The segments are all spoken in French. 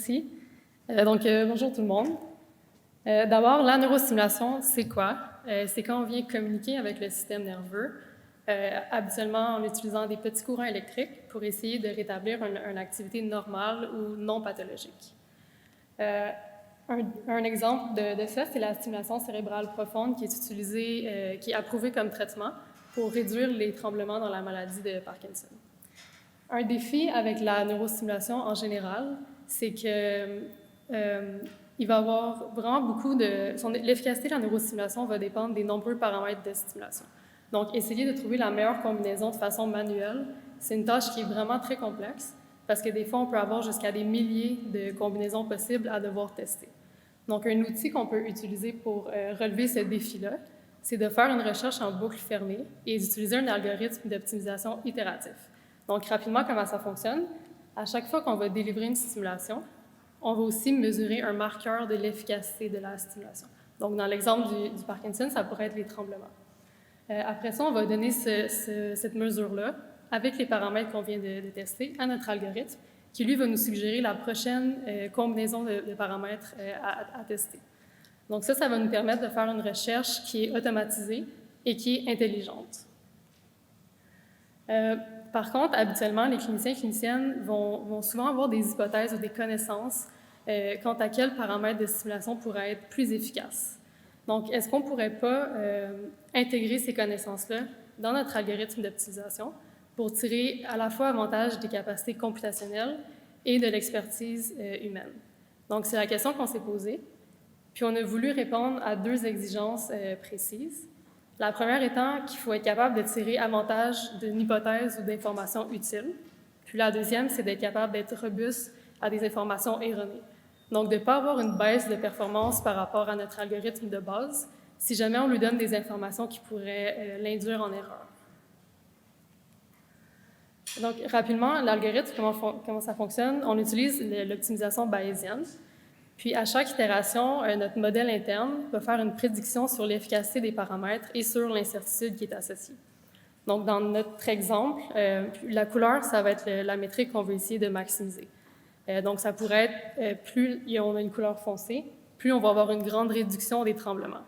Merci. Bonjour tout le monde. D'abord, la neurostimulation, c'est quoi? C'est quand on vient communiquer avec le système nerveux, habituellement en utilisant des petits courants électriques pour essayer de rétablir une activité normale ou non pathologique. Un exemple de ça, c'est la stimulation cérébrale profonde qui est utilisée, qui est approuvée comme traitement pour réduire les tremblements dans la maladie de Parkinson. Un défi avec la neurostimulation en général, c'est que il va y avoir vraiment l'efficacité de la neurostimulation va dépendre des nombreux paramètres de stimulation. Donc, essayer de trouver la meilleure combinaison de façon manuelle, c'est une tâche qui est vraiment très complexe parce que des fois, on peut avoir jusqu'à des milliers de combinaisons possibles à devoir tester. Donc, un outil qu'on peut utiliser pour relever ce défi-là, c'est de faire une recherche en boucle fermée et d'utiliser un algorithme d'optimisation itératif. Donc, rapidement, comment ça fonctionne? À chaque fois qu'on va délivrer une stimulation, on va aussi mesurer un marqueur de l'efficacité de la stimulation. Donc, dans l'exemple du Parkinson, ça pourrait être les tremblements. Après ça, on va donner cette mesure-là, avec les paramètres qu'on vient de tester, à notre algorithme, qui, lui, va nous suggérer la prochaine combinaison de paramètres à tester. Donc ça va nous permettre de faire une recherche qui est automatisée et qui est intelligente. Par contre, habituellement, les cliniciens et cliniciennes vont souvent avoir des hypothèses ou des connaissances quant à quels paramètres de stimulation pourraient être plus efficaces. Donc, est-ce qu'on ne pourrait pas intégrer ces connaissances-là dans notre algorithme d'optimisation pour tirer à la fois avantage des capacités computationnelles et de l'expertise humaine? Donc, c'est la question qu'on s'est posée. Puis, on a voulu répondre à deux exigences précises. La première étant qu'il faut être capable de tirer avantage d'une hypothèse ou d'informations utiles. Puis la deuxième, c'est d'être capable d'être robuste à des informations erronées. Donc, de ne pas avoir une baisse de performance par rapport à notre algorithme de base si jamais on lui donne des informations qui pourraient l'induire en erreur. Donc, rapidement, l'algorithme, comment ça fonctionne? On utilise l'optimisation bayésienne. Puis, à chaque itération, notre modèle interne va faire une prédiction sur l'efficacité des paramètres et sur l'incertitude qui est associée. Donc, dans notre exemple, la couleur, ça va être la métrique qu'on veut essayer de maximiser. Donc, ça pourrait être, plus on a une couleur foncée, plus on va avoir une grande réduction des tremblements.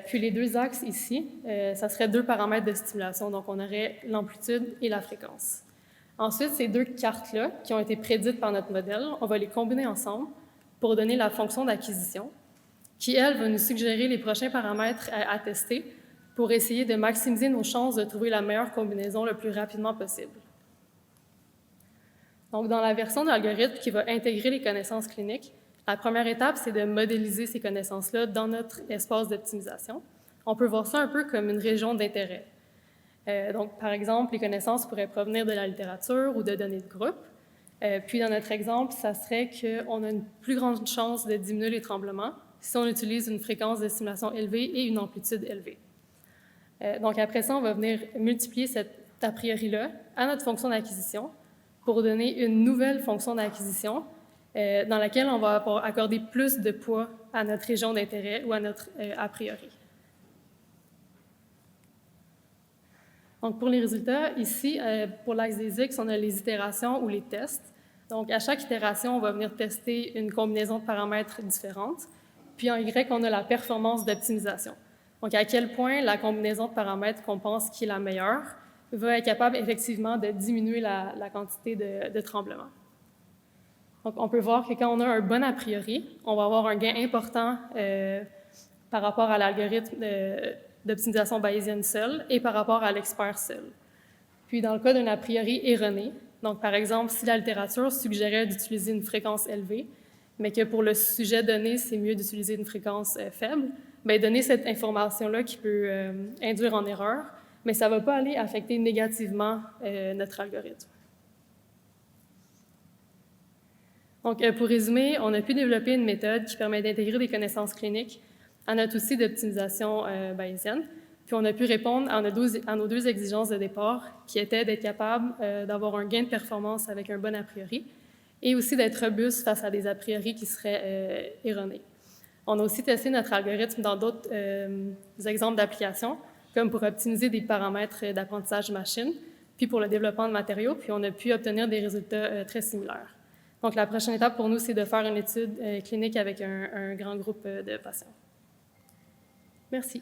Puis, les deux axes ici, ça serait deux paramètres de stimulation. Donc, on aurait l'amplitude et la fréquence. Ensuite, ces deux cartes-là, qui ont été prédites par notre modèle, on va les combiner ensemble pour donner la fonction d'acquisition, qui, elle, va nous suggérer les prochains paramètres à tester pour essayer de maximiser nos chances de trouver la meilleure combinaison le plus rapidement possible. Donc, dans la version de l'algorithme qui va intégrer les connaissances cliniques, la première étape, c'est de modéliser ces connaissances-là dans notre espace d'optimisation. On peut voir ça un peu comme une région d'intérêt. Donc, par exemple, les connaissances pourraient provenir de la littérature ou de données de groupe. Puis, dans notre exemple, ça serait qu'on a une plus grande chance de diminuer les tremblements si on utilise une fréquence de stimulation élevée et une amplitude élevée. Donc, après ça, on va venir multiplier cet a priori-là à notre fonction d'acquisition pour donner une nouvelle fonction d'acquisition dans laquelle on va accorder plus de poids à notre région d'intérêt ou à notre a priori. Donc, pour les résultats, ici, pour l'axe des X, on a les itérations ou les tests. Donc, à chaque itération, on va venir tester une combinaison de paramètres différentes. Puis, en Y, on a la performance d'optimisation. Donc, à quel point la combinaison de paramètres qu'on pense qui est la meilleure va être capable effectivement de diminuer la quantité de tremblements. Donc, on peut voir que quand on a un bon a priori, on va avoir un gain important par rapport à l'algorithme d'optimisation bayésienne seul et par rapport à l'expert seul. Puis, dans le cas d'un a priori erroné, donc par exemple, si la littérature suggérait d'utiliser une fréquence élevée, mais que pour le sujet donné, c'est mieux d'utiliser une fréquence faible, bien, donner cette information-là qui peut induire en erreur, mais ça ne va pas aller affecter négativement notre algorithme. Donc, pour résumer, on a pu développer une méthode qui permet d'intégrer des connaissances cliniques à notre outil d'optimisation bayésienne. Puis on a pu répondre à nos deux exigences de départ, qui étaient d'être capable d'avoir un gain de performance avec un bon a priori et aussi d'être robuste face à des a priori qui seraient erronés. On a aussi testé notre algorithme dans d'autres exemples d'applications, comme pour optimiser des paramètres d'apprentissage machine, puis pour le développement de matériaux, puis on a pu obtenir des résultats très similaires. Donc, la prochaine étape pour nous, c'est de faire une étude clinique avec un grand groupe de patients. Merci.